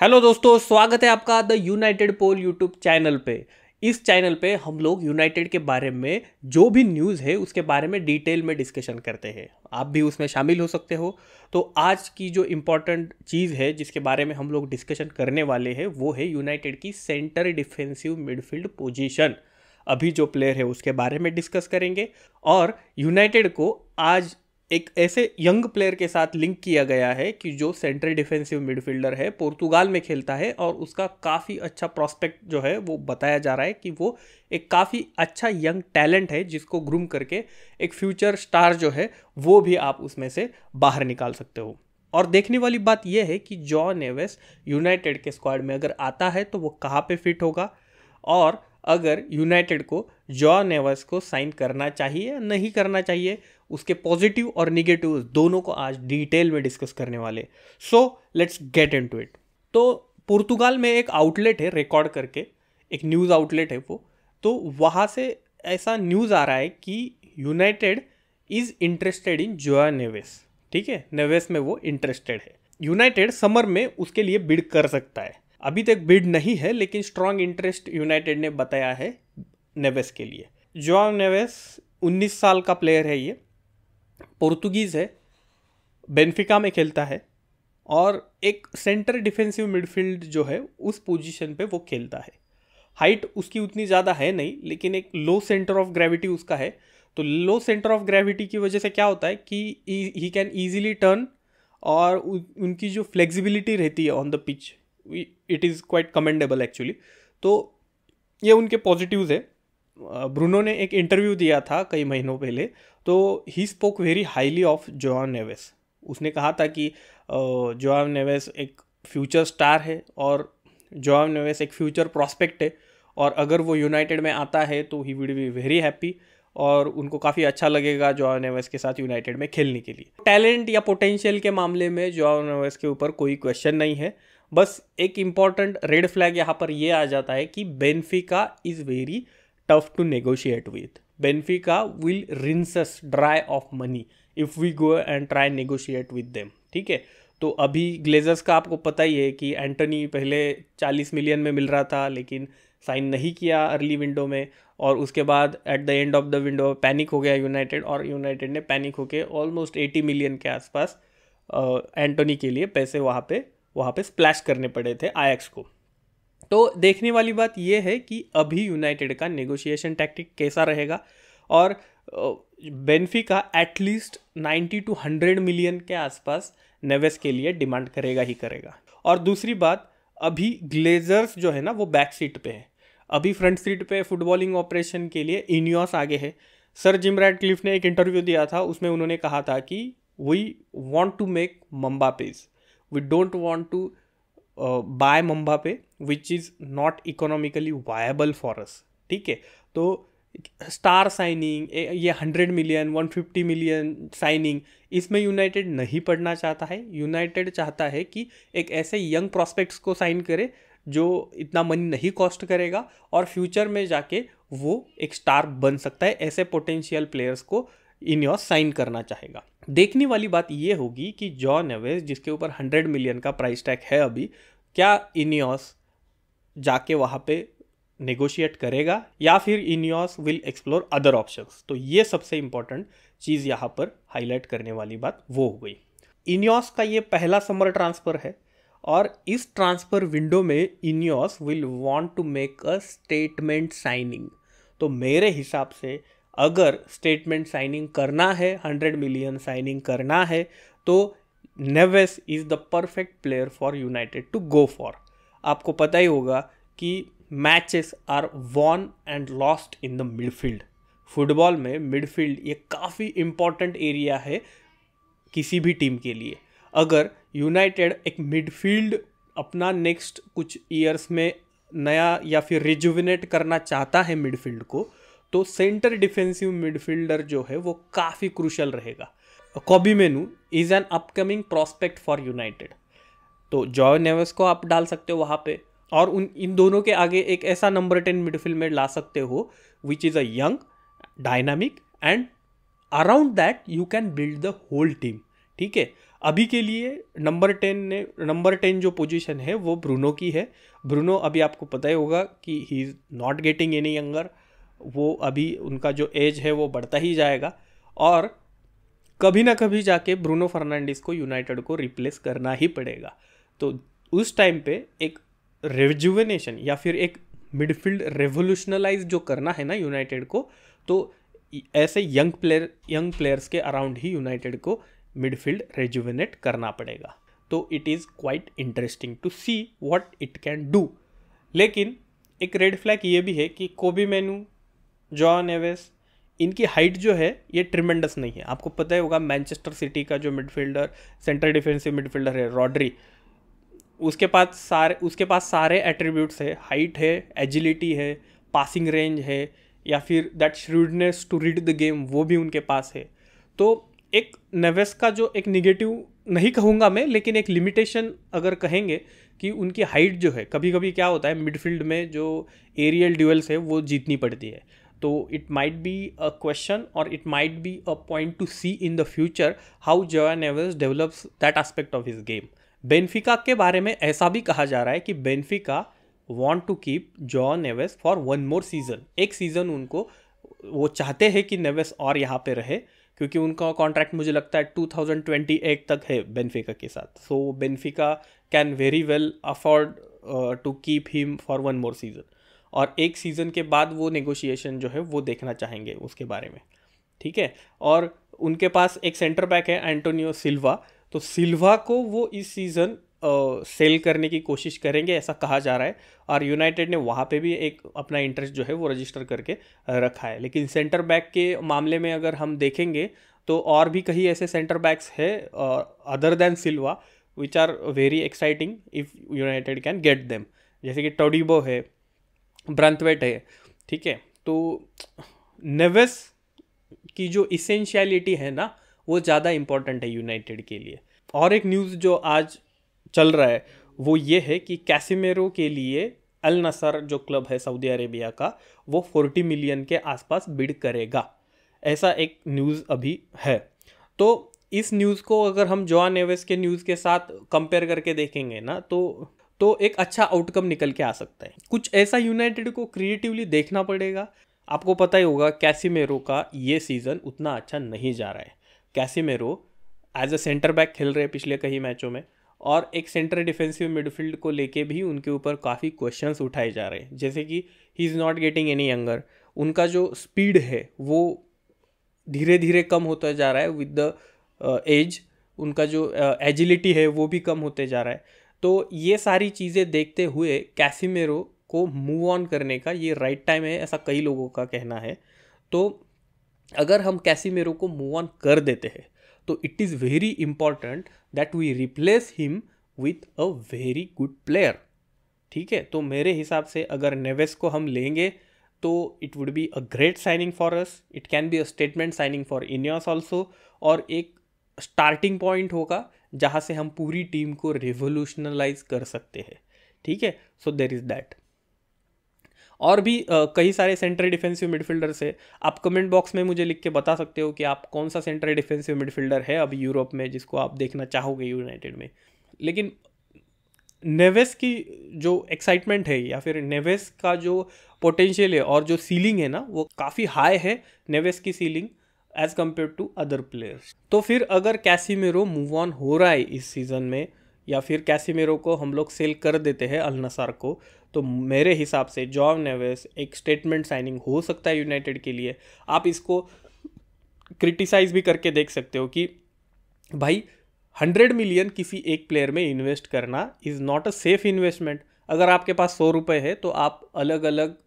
Hello दोस्तों, स्वागत है आपका the United Pole YouTube channel पे। इस चैनल पे हम लोग यूनाइटेड के बारे में जो भी न्यूज़ है उसके बारे में डिटेल में डिस्कशन करते हैं। आप भी उसमें शामिल हो सकते हो। तो आज की जो इम्पोर्टेंट चीज़ है जिसके बारे में हम लोग डिस्कशन करने वाले हैं वो है यूनाइटेड की सेंटर डिफेंसिव मिडफील्ड पोजीशन। अभी जो प्लेयर है उसके बारे में डिस्कस करेंगे और यूनाइटेड को आज एक ऐसे यंग प्लेयर के साथ लिंक किया गया है कि जो सेंट्रल डिफेंसिव मिडफील्डर है, पुर्तगाल में खेलता है और उसका काफ़ी अच्छा प्रॉस्पेक्ट जो है वो बताया जा रहा है कि वो एक काफ़ी अच्छा यंग टैलेंट है जिसको ग्रूम करके एक फ्यूचर स्टार जो है वो भी आप उसमें से बाहर निकाल सकते हो। और देखने वाली बात यह है कि जॉ नेवेस यूनाइटेड के स्क्वाड में अगर आता है तो वो कहाँ पे फिट होगा और अगर यूनाइटेड को जॉ नेवेस को साइन करना चाहिए या नहीं करना चाहिए, उसके पॉजिटिव और निगेटिव दोनों को आज डिटेल में डिस्कस करने वाले। So let's get into it. तो पुर्तगाल में एक आउटलेट है रिकॉर्ड करके, एक न्यूज़ आउटलेट है वो, तो वहाँ से ऐसा न्यूज़ आ रहा है कि United is interested in jaw Neves. ठीक है, नेवेस में वो इंटरेस्टेड है। यूनाइटेड समर में उसके लिए बिड कर सकता है। अभी तक बिड नहीं है लेकिन स्ट्रॉन्ग इंटरेस्ट यूनाइटेड ने बताया है नेवेस के लिए। जॉ नेवेस 19 साल का प्लेयर है, ये पुर्तगीज़ है, बेनफिका में खेलता है और एक सेंटर डिफेंसिव मिडफील्ड जो है उस पोजीशन पे वो खेलता है। हाइट उसकी उतनी ज़्यादा है नहीं लेकिन एक लो सेंटर ऑफ ग्रेविटी उसका है। तो लो सेंटर ऑफ ग्रेविटी की वजह से क्या होता है कि ही कैन ईजिली टर्न और उनकी जो फ्लेक्सिबिलिटी रहती है on the pitch, it is quite commendable actually. तो ये उनके पॉजिटिव्स है। ब्रूनो ने एक इंटरव्यू दिया था कई महीनों पहले, तो he spoke very highly of Joao Neves. उसने कहा था कि जोआन नेवेस एक फ्यूचर स्टार है और जोआन नेवेस एक फ्यूचर प्रॉस्पेक्ट है और अगर वो यूनाइटेड में आता है तो he will be very happy और उनको काफ़ी अच्छा लगेगा जोआन नेवेस के साथ यूनाइटेड में खेलने के लिए। टैलेंट या पोटेंशियल के मामले में जोआन नेवेस के ऊपर कोई क्वेश्चन नहीं है। बस एक इम्पॉर्टेंट रेड फ्लैग यहाँ पर ये आ जाता है कि Benfica is very tough to negotiate with. Benfica will rinse us dry of money if we go and try negotiate with them. ठीक है, तो अभी ग्लेजर्स का आपको पता ही है कि एंटोनी पहले 40 मिलियन में मिल रहा था लेकिन साइन नहीं किया अर्ली विंडो में और उसके बाद at the end of the window panic हो गया यूनाइटेड और यूनाइटेड ने पैनिक होके ऑलमोस्ट 80 मिलियन के आसपास एंटोनी के लिए पैसे वहाँ पे स्प्लैश करने पड़े थे आयक्स को। तो देखने वाली बात यह है कि अभी यूनाइटेड का नेगोशिएशन टैक्टिक कैसा रहेगा और बेनफिका एटलीस्ट 90 to 100 मिलियन के आसपास नेवेस के लिए डिमांड करेगा ही करेगा। और दूसरी बात, अभी ग्लेजर्स जो है ना वो बैक सीट पे है, अभी फ्रंट सीट पे फुटबॉलिंग ऑपरेशन के लिए इनियोस आगे है। सर जिम रैटक्लिफ ने एक इंटरव्यू दिया था, उसमें उन्होंने कहा था कि we want to make Mbappes, we don't want to buy Mbappe which is not economically viable for us. ठीक है, तो स्टार साइनिंग, ये 100 मिलियन 150 मिलियन साइनिंग, इसमें यूनाइटेड नहीं पढ़ना चाहता है। यूनाइटेड चाहता है कि एक ऐसे यंग प्रॉस्पेक्ट्स को साइन करे जो इतना मनी नहीं कॉस्ट करेगा और फ्यूचर में जाके वो एक स्टार बन सकता है। ऐसे पोटेंशियल प्लेयर्स को इनियोस साइन करना चाहेगा। देखने वाली बात ये होगी कि जॉ नेवेस जिसके ऊपर 100 मिलियन का प्राइस टैग है अभी, क्या इनियोस जाके वहाँ पे नेगोशिएट करेगा या फिर Ineos will explore other options. तो ये सबसे इंपॉर्टेंट चीज़ यहाँ पर हाईलाइट करने वाली बात वो हो गई। इनियोस का ये पहला समर ट्रांसफ़र है और इस ट्रांसफ़र विंडो में Ineos will want to make a statement signing. तो मेरे हिसाब से अगर स्टेटमेंट साइनिंग करना है, 100 मिलियन साइनिंग करना है, तो Neves is the perfect player for United to go for. आपको पता ही होगा कि matches are won and lost in the midfield. Football में मिडफील्ड ये काफ़ी इम्पॉर्टेंट एरिया है किसी भी टीम के लिए। अगर यूनाइटेड एक मिडफील्ड अपना नेक्स्ट कुछ ईयर्स में नया या फिर रिजुविनेट करना चाहता है मिडफील्ड को, तो सेंटर डिफेंसिव मिडफील्डर जो है वो काफ़ी क्रूशल रहेगा। Cobie menu is an upcoming prospect for United, तो जॉ नेवेस को आप डाल सकते हो वहाँ पे और इन दोनों के आगे एक ऐसा नंबर 10 मिडफील्ड में ला सकते हो which is a young, dynamic and around that you can build the whole team. ठीक है, अभी के लिए नंबर 10 जो पोजीशन है वो ब्रूनो की है। ब्रूनो अभी आपको पता ही होगा कि he is not getting any younger, वो अभी उनका जो एज है वो बढ़ता ही जाएगा और कभी ना कभी जाके ब्रूनो फर्नांडिस को यूनाइटेड को रिप्लेस करना ही पड़ेगा। तो उस टाइम पे एक रिजुवेनेशन या फिर एक मिडफील्ड रेवोल्यूशनलाइज जो करना है ना यूनाइटेड को, तो ऐसे यंग प्लेयर्स के अराउंड ही यूनाइटेड को मिडफील्ड रेजुवेनेट करना पड़ेगा। तो it is quite interesting to see what it can do. लेकिन एक रेड फ्लैग ये भी है कि कोबी मैनू, जॉ नेवेस, इनकी हाइट जो है ये ट्रिमेंडस नहीं है। आपको पता ही होगा मैनचेस्टर सिटी का जो मिडफील्डर, सेंट्रल डिफेंसिव मिडफील्डर है रॉड्री, उसके पास सारे एट्रीब्यूट्स है, हाइट है, एजिलिटी है, पासिंग रेंज है, या फिर that shrewdness to read the game वो भी उनके पास है। तो एक नेवेस का जो एक निगेटिव नहीं कहूँगा मैं, लेकिन एक लिमिटेशन अगर कहेंगे कि उनकी हाइट जो है, कभी कभी क्या होता है मिडफील्ड में जो एरियल ड्यूएल्स है वो जीतनी पड़ती है। तो it might be a question और it might be a point to see in the future how Joao Neves develops that aspect of his game. Benfica के बारे में ऐसा भी कहा जा रहा है कि Benfica want to keep Joao Neves for one more season. एक सीज़न उनको वो चाहते हैं कि नेवेस और यहाँ पे रहे, क्योंकि उनका कॉन्ट्रैक्ट मुझे लगता है 2028 तक है बेनफिका के साथ। So Benfica can very well afford to keep him for one more season, और एक सीज़न के बाद वो नेगोशिएशन जो है वो देखना चाहेंगे उसके बारे में, ठीक है। और उनके पास एक सेंटर बैक है एंटोनियो सिल्वा, तो सिल्वा को वो इस सीज़न सेल करने की कोशिश करेंगे ऐसा कहा जा रहा है, और यूनाइटेड ने वहाँ पे भी एक अपना इंटरेस्ट जो है वो रजिस्टर करके रखा है। लेकिन सेंटर बैक के मामले में अगर हम देखेंगे तो और भी कई ऐसे सेंटर बैक्स है other than Silva which are very exciting if United can get them, जैसे कि टोडिबो है, ब्रांथवेट है, ठीक है। तो नेवेस की जो इसेंशियलिटी है ना वो ज़्यादा इम्पॉर्टेंट है यूनाइटेड के लिए। और एक न्यूज़ जो आज चल रहा है वो ये है कि कैसिमेरो के लिए अल नसर जो क्लब है सऊदी अरेबिया का, वो 40 मिलियन के आसपास बिड करेगा, ऐसा एक न्यूज़ अभी है। तो इस न्यूज़ को अगर हम जोआ नेवेस के न्यूज़ के साथ कंपेयर करके देखेंगे ना तो एक अच्छा आउटकम निकल के आ सकता है। कुछ ऐसा यूनाइटेड को क्रिएटिवली देखना पड़ेगा। आपको पता ही होगा कैसिमेरो का ये सीज़न उतना अच्छा नहीं जा रहा है। कैसिमेरो एज अ सेंटर बैक खेल रहे हैं पिछले कई मैचों में, और एक सेंटर डिफेंसिव मिडफील्ड को लेके भी उनके ऊपर काफ़ी क्वेश्चंस उठाए जा रहे हैं, जैसे कि he is not getting any younger, उनका जो स्पीड है वो धीरे धीरे कम होता जा रहा है विद द एज, उनका जो एजिलिटी है वो भी कम होते जा रहा है। तो ये सारी चीज़ें देखते हुए कैसिमेरो को मूव ऑन करने का ये राइट टाइम है, ऐसा कई लोगों का कहना है। तो अगर हम कैसिमेरो को मूव ऑन कर देते हैं तो it is very important that we replace him with a very good player, ठीक है। तो मेरे हिसाब से अगर नेवेस को हम लेंगे तो it would be a great signing for us, it can be a statement signing for Ineos also, और एक स्टार्टिंग पॉइंट होगा जहाँ से हम पूरी टीम को रिवोल्यूशनलाइज कर सकते हैं, ठीक है। सो देर इज़ दैट। और भी कई सारे सेंट्रल डिफेंसिव मिडफील्डर्स है। आप कमेंट बॉक्स में मुझे लिख के बता सकते हो कि आप कौन सा सेंट्रल डिफेंसिव मिडफील्डर है अभी यूरोप में जिसको आप देखना चाहोगे यूनाइटेड में। लेकिन नेवेस की जो एक्साइटमेंट है या फिर नेवेस का जो पोटेंशियल है और जो सीलिंग है ना वो काफ़ी हाई है, नेवेस की ceiling as compare to other players. तो फिर अगर कैसिमेरो मूव ऑन हो रहा है इस सीज़न में, या फिर कैसिमेरो को हम लोग सेल कर देते हैं अल नसर को, तो मेरे हिसाब से जॉ नेवेस एक स्टेटमेंट साइनिंग हो सकता है यूनाइटेड के लिए। आप इसको क्रिटिसाइज भी करके देख सकते हो कि भाई 100 मिलियन किसी एक प्लेयर में इन्वेस्ट करना is not a safe investment. अगर आपके पास 100 रुपये है तो आप अलग अलग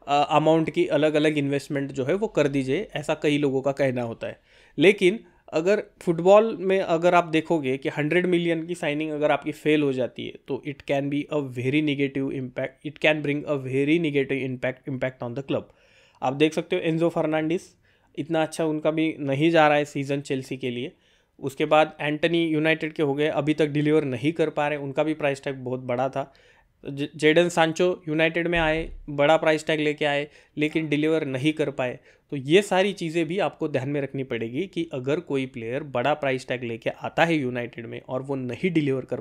अमाउंट की अलग अलग इन्वेस्टमेंट जो है वो कर दीजिए, ऐसा कई लोगों का कहना होता है। लेकिन अगर फुटबॉल में अगर आप देखोगे कि 100 मिलियन की साइनिंग अगर आपकी फेल हो जाती है तो it can be a very negative impact, it can bring a very negative impact on the club. आप देख सकते हो एंजो फर्नांडिस, इतना अच्छा उनका भी नहीं जा रहा है सीज़न चेल्सी के लिए। उसके बाद एंटनी यूनाइटेड के हो गए, अभी तक डिलीवर नहीं कर पा रहे, उनका भी प्राइस टैग बहुत बड़ा था। जेडन सांचो यूनाइटेड में आए, बड़ा प्राइस टैग लेके आए, लेकिन डिलीवर नहीं कर पाए। तो ये सारी चीज़ें भी आपको ध्यान में रखनी पड़ेगी कि अगर कोई प्लेयर बड़ा प्राइस टैग लेके आता है यूनाइटेड में और वो नहीं डिलीवर कर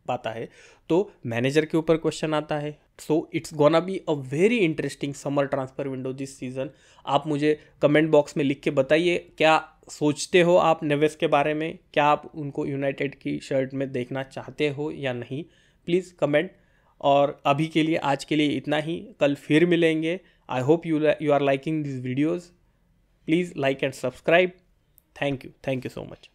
पाता है तो मैनेजर के ऊपर क्वेश्चन आता है। So it's gonna be a very interesting summer transfer window this season. आप मुझे कमेंट बॉक्स में लिख के बताइए क्या सोचते हो आप नेवेस के बारे में, क्या आप उनको यूनाइटेड की शर्ट में देखना चाहते हो या नहीं, प्लीज़ कमेंट। और अभी के लिए, आज के लिए इतना ही, कल फिर मिलेंगे। I hope you are liking this videos. Please like and subscribe. Thank you so much.